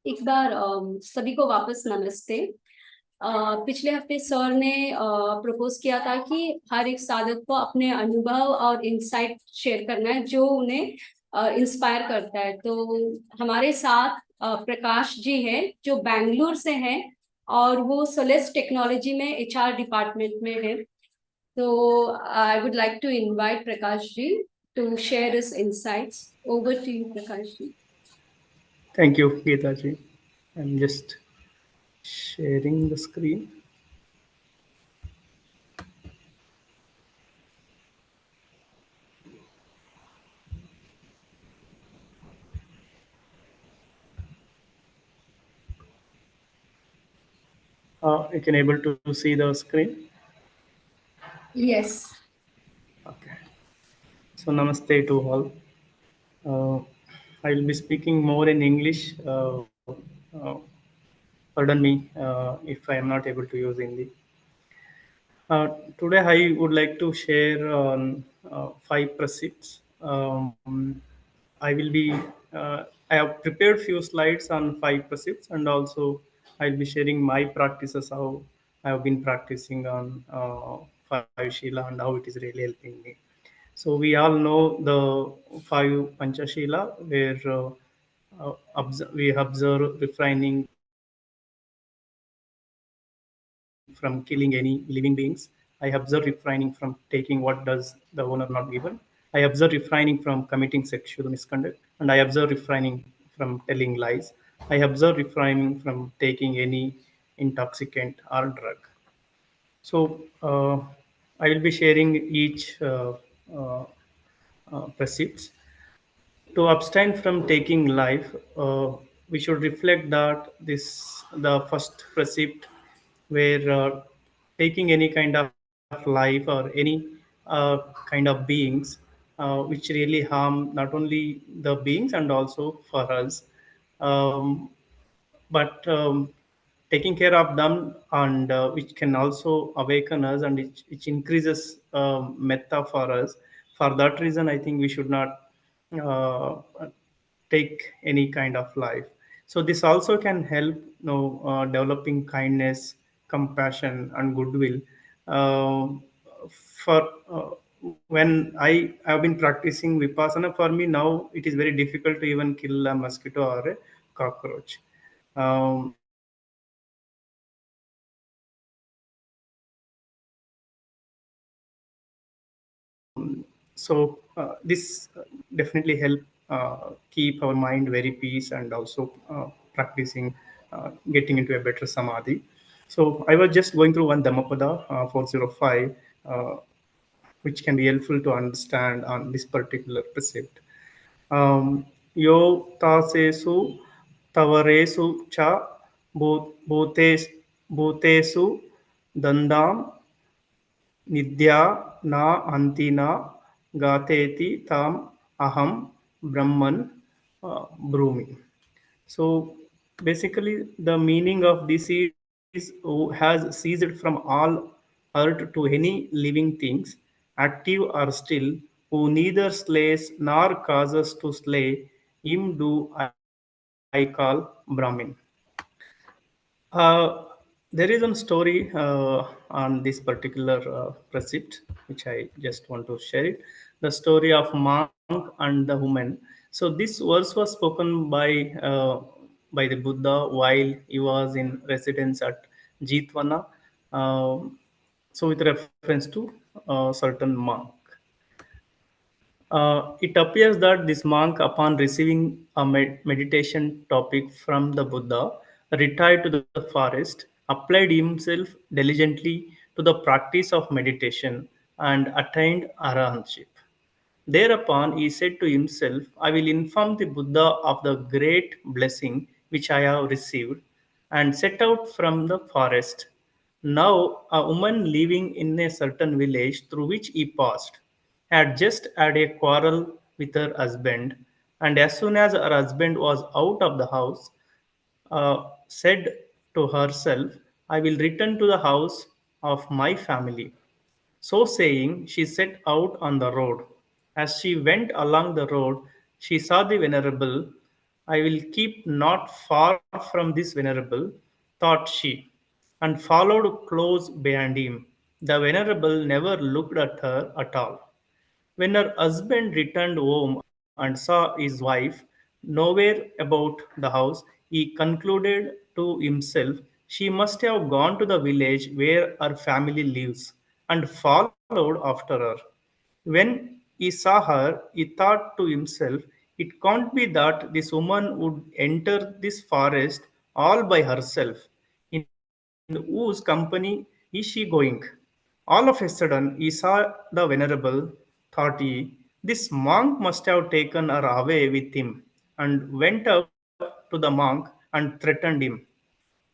एक बार सभी को वापस नमस्ते। पिछले हफ्ते सर ने प्रपोज किया था कि हर एक साधक को अपने अनुभव और इंसाइट शेयर करना है जो उन्हें इंस्पायर करता है। तो हमारे साथ प्रकाश जी है जो बैंगलोर से हैं और वो सोलेस टेक्नोलॉजी में एचआर डिपार्टमेंट में है। तो I would like to invite Prakash ji to share his insights. Over to you Prakash ji. Thank you, Geeta ji. I'm just sharing the screen. You can able to see the screen. Yes. Okay. So namaste to all. Uh, I will be speaking more in English. Uh, Pardon me if I am not able to use Hindi. Today I would like to share on five precepts. I will be I have prepared few slides on five precepts, and also I'll be sharing my practices, how I have been practicing on five Shila and how it is really helping me. So we all know the five Panchashila, where we observe refraining from killing any living beings. I observe refraining from taking what does the owner not given. I observe refraining from committing sexual misconduct, and I observe refraining from telling lies. I observe refraining from taking any intoxicant or drug. So I will be sharing each precepts. To abstain from taking life, we should reflect that this the first precept, where taking any kind of life or any kind of beings, which really harm not only the beings and also for us. Um, but taking care of them, and which can also awaken us, and which increases metta for us. For that reason, I think we should not uh, take any kind of life. So this also can help, developing kindness, compassion, and goodwill. uh, for when I have been practicing vipassana, for me now it is very difficult to even kill a mosquito or a cockroach. So this definitely help keep our mind very peace, and also practicing getting into a better samadhi. So I was just going through one Dhammapada 405, which can be helpful to understand on this particular precept. um, Yo tasesu tavaresu cha bhutes bhutesu dandam nidya na antina gateti tam aham brahman brumi. So basically the meaning of this is who has ceased from all hurt to any living things, active or still, who neither slays nor causes to slay, him do I call Brahmin. There is one story on this particular precept, which I just want to share it. The story of monk and the woman. So this verse was spoken by the Buddha while he was in residence at Jitwana. So with reference to a certain monk. It appears that this monk, upon receiving a meditation topic from the Buddha, retired to the forest, applied himself diligently to the practice of meditation, and attained arahantship. Thereupon he said to himself, I will inform the Buddha of the great blessing which I have received, and set out from the forest. Now, a woman living in a certain village through which he passed had just had a quarrel with her husband, and as soon as her husband was out of the house, said to herself, I will return to the house of my family. So saying, she set out on the road. As she went along the road, she saw the venerable. I will keep not far from this venerable, thought she, and followed close behind him. The venerable never looked at her at all. When her husband returned home and saw his wife nowhere about the house, he concluded to himself she must have gone to the village where her family lives and followed after her. When he saw her, he thought to himself, it can't be that this woman would enter this forest all by herself. In whose company is she going? All of a sudden, he saw the venerable, thought he, this monk must have taken her away with him, and went up to the monk and threatened him.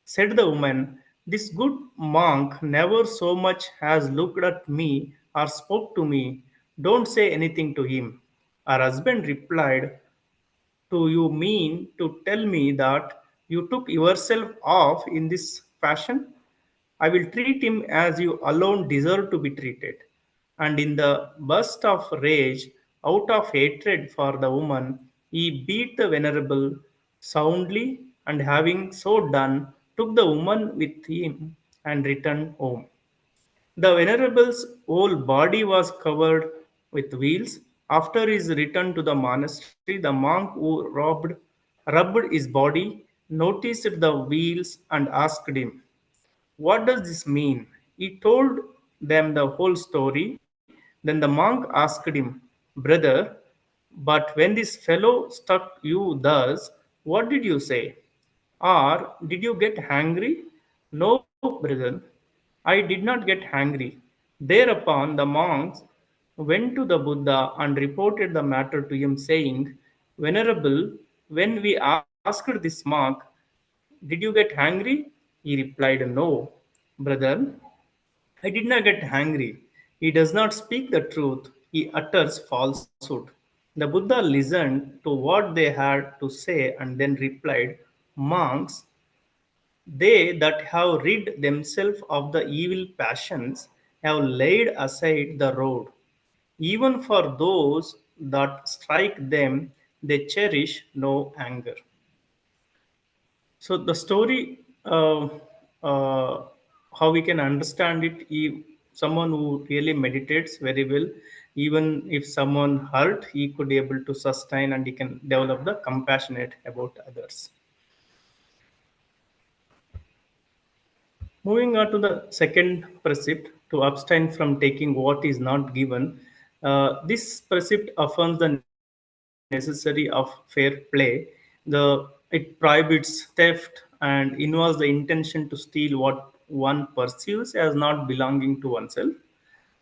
Said the woman, this good monk never so much as looked at me or spoke to me. Don't say anything to him. Her husband replied, do you mean to tell me that you took yourself off in this fashion? I will treat him as you alone deserve to be treated. And in the burst of rage, out of hatred for the woman, he beat the venerable soundly, and having so done, took the woman with him and returned home. The venerable's whole body was covered with wheals. After his return to the monastery, the monk who rubbed his body noticed the wheals and asked him, what does this mean? He told them the whole story. Then the monk asked him, brother, but when this fellow struck you thus, what did you say? Or did you get hungry? No, brother, I did not get hungry. Thereupon the monks went to the Buddha and reported the matter to him, saying, Venerable, when we asked this monk, did you get hungry? He replied, no, brother, I did not get hungry. He does not speak the truth, he utters falsehood. The Buddha listened to what they had to say and then replied, monks, they that have rid themselves of the evil passions have laid aside the road. Even for those that strike them, they cherish no anger. So the story, how we can understand it, someone who really meditates very well, even if someone hurt, he could be able to sustain and he can develop the compassionate about others. Moving on to the second precept, to abstain from taking what is not given. This precept affirms the necessary of fair play. It prohibits theft and involves the intention to steal what one perceives as not belonging to oneself.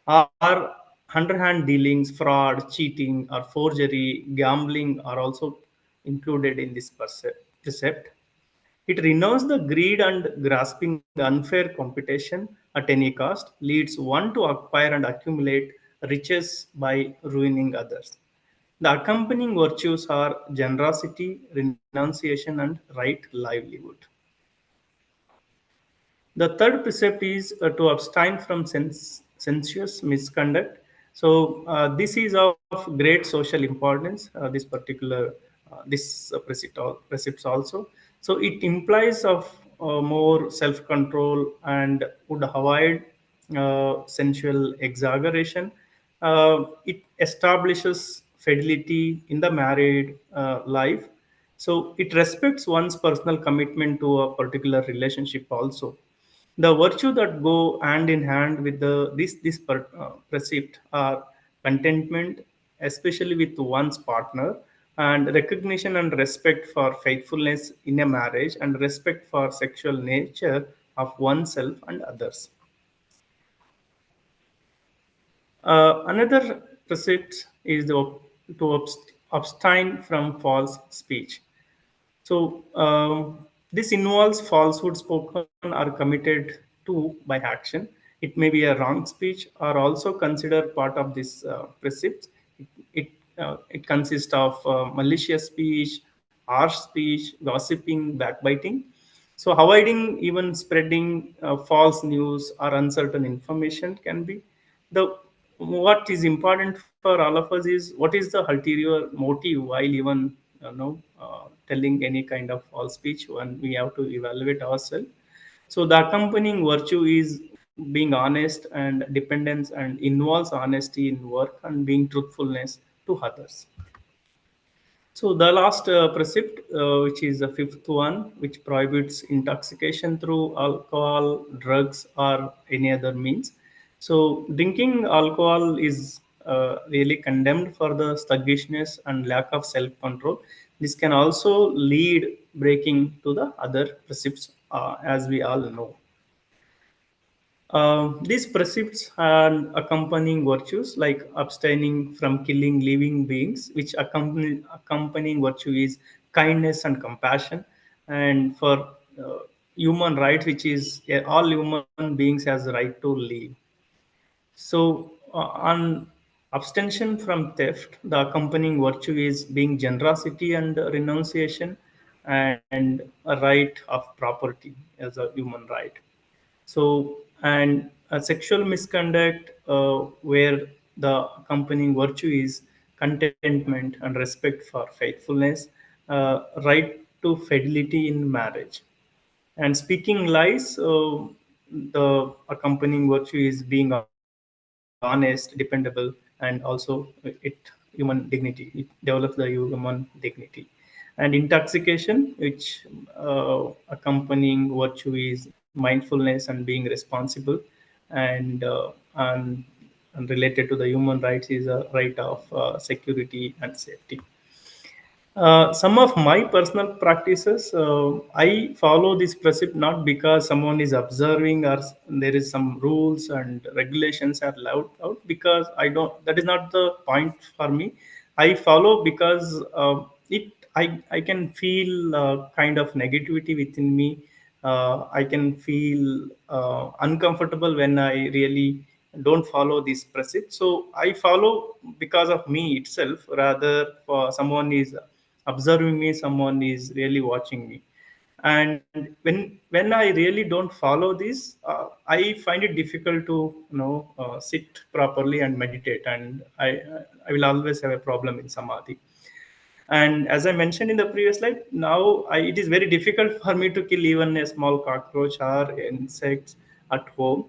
Or underhand dealings, fraud, cheating, or forgery, gambling are also included in this precept. It renounces the greed and grasping unfair competition at any cost, leads one to acquire and accumulate riches by ruining others. The accompanying virtues are generosity, renunciation, and right livelihood. The third precept is to abstain from sensuous misconduct. So this is of great social importance. This particular precepts also. So it implies of more self-control and would avoid sensual exaggeration. It establishes fidelity in the married life. So it respects one's personal commitment to a particular relationship also. The virtue that go hand in hand with this precept are contentment, especially with one's partner, and recognition and respect for faithfulness in a marriage, and respect for sexual nature of oneself and others. Another precept is to abstain from false speech. So this involves falsehood spoken or committed to by action. It may be a wrong speech or also considered part of this precept. It consists of malicious speech, harsh speech, gossiping, backbiting. So avoiding even spreading false news or uncertain information can be the what is important for all of us is what is the ulterior motive while even telling any kind of false speech when we have to evaluate ourselves. So the accompanying virtue is being honest and dependence and involves honesty in work and being truthfulness to others. So the last precept, which is the fifth one, which prohibits intoxication through alcohol, drugs, or any other means. So drinking alcohol is really condemned for the sluggishness and lack of self-control. This can also lead breaking to the other precepts, as we all know. These precepts and accompanying virtues like abstaining from killing living beings, which accompanying virtue is kindness and compassion, and for human rights, which is all human beings has the right to live. So, on abstention from theft, the accompanying virtue is being generosity and renunciation, and a right of property as a human right. So, and a sexual misconduct where the accompanying virtue is contentment and respect for faithfulness, right to fidelity in marriage. And speaking lies, the accompanying virtue is being honest, dependable, and also human dignity. It develops the human dignity. And intoxication, which accompanying virtue is mindfulness and being responsible, and and related to the human rights is a right of security and safety. Some of my personal practices, I follow this precept not because someone is observing or there is some rules and regulations are allowed out, because I don't. That is not the point for me. I follow because I can feel kind of negativity within me. I can feel uncomfortable when I really don't follow this precept. So I follow because of me itself, rather for someone is observing me, someone is really watching me. And when I really don't follow this, I find it difficult to sit properly and meditate, and I will always have a problem in samadhi. And as I mentioned in the previous slide, now it is very difficult for me to kill even a small cockroach or insects at home,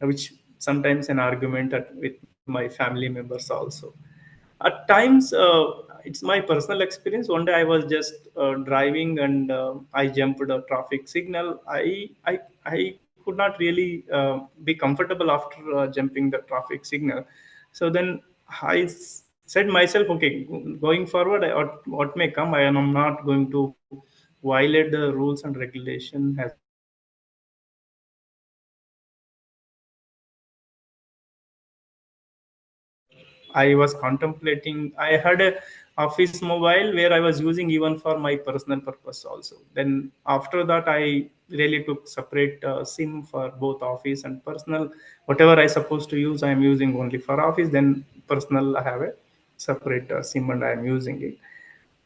which sometimes an argument with my family members also. At times, it's my personal experience. One day I was just driving, and I jumped a traffic signal. I could not really be comfortable after jumping the traffic signal. So then said myself, okay, going forward, what may come, I am not going to violate the rules and regulation as per the traffic signal. So I was contemplating. I had a office mobile where I was using even for my personal purpose also. Then after that, I really took separate SIM for both office and personal. Whatever I supposed to use, I am using only for office. Then personal, I have a separate SIM and I am using it.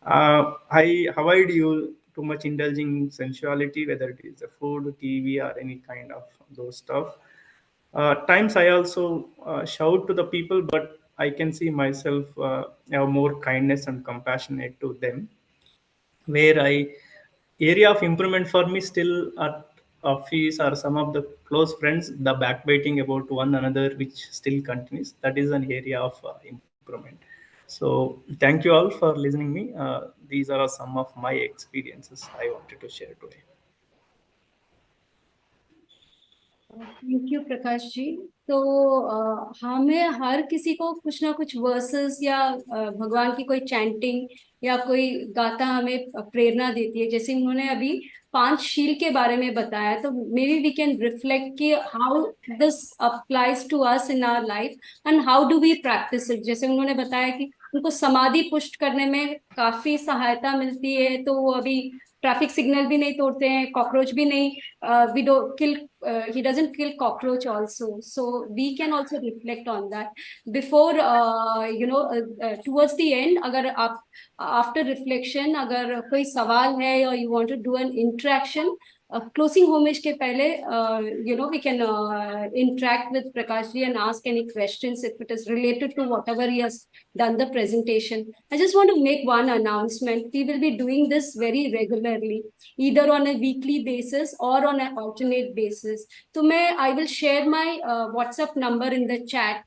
I avoid you too much indulging sensuality, whether it is a food, TV, or any kind of those stuff. Times I also shout to the people, but I can see myself have more kindness and compassionate to them. Where I area of improvement for me still at office or some of the close friends, the backbiting about one another, which still continues. That is an area of improvement. So thank you all for listening me. These are some of my experiences I wanted to share today. Thank you Prakash ji. तो हमें हर किसी को कुछ ना कुछ versus या भगवान की कोई चैंटिंग या कोई गाथा हमें प्रेरणा देती है। जैसे उन्होंने अभी 5 शील के बारे में बताया, तो maybe we can reflect कि how this applies to us in our life and how do we practice it. जैसे उन्होंने बताया कि उनको समाधि पुष्ट करने में काफी सहायता मिलती है, तो वो अभी ट्रैफिक सिग्नल भी नहीं तोड़ते हैं, कॉकरोच भी नहीं, we don't kill, he doesn't kill cockroach also. So we can also reflect on that before towards the end, अगर आप after reflection अगर कोई सवाल है or you want to do an interaction, closing homage के पहले, we can interact with Prakash ji and ask any questions if it is related to whatever he has done the presentation. I just want to make one announcement. We will be doing this very regularly, either on a weekly basis or on an alternate basis. So I will share my WhatsApp number in the chat.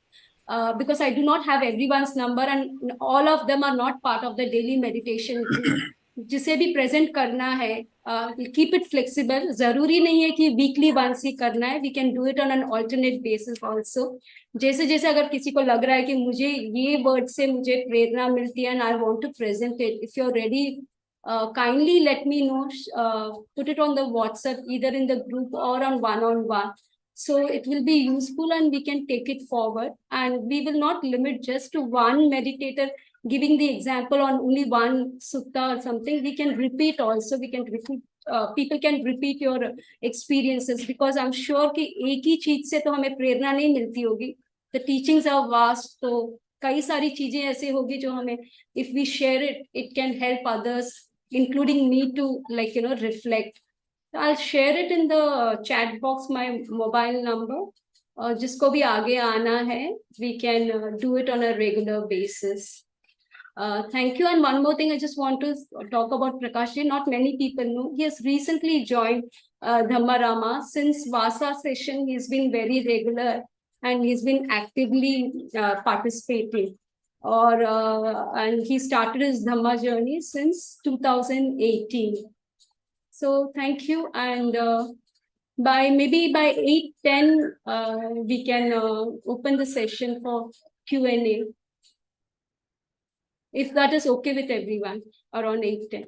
Because I do not have everyone's number and all of them are not part of the daily meditation group. जिसे भी present करना है, keep it flexible. जरूरी नहीं है कि weekly once ही करना है. We can do it on an alternate basis also. जैसे जैसे अगर किसी को लग रहा है कि मुझे ये वर्ड से मुझे प्रेरणा मिलती है and I want to present it, if you are ready, kindly let me know. Put it on the WhatsApp, either in the group or on one. So it will be useful and we can take it forward, and we will not limit just to one meditator giving the example on only one sutta or something. We can repeat also. We can repeat. People can repeat your experiences, because I'm sure कि एक ही चीज से तो हमें प्रेरणा नहीं मिलती होगी. The teachings are vast, तो कई सारी चीजें ऐसे होगी जो हमें, if we share it, it can help others, including me, to reflect. I'll share it in the chat box, my mobile number. जिसको भी आगे आना है, we can do it on a regular basis. Thank you. And one more thing I just want to talk about Prakash ji. Not many people know. He has recently joined Dhammarama. Since Vasa session, he's been very regular and he's been actively participating. And he started his Dhamma journey since 2018. So thank you. And maybe by 8:10, we can open the session for Q&A. If that is okay with everyone, around 8:10.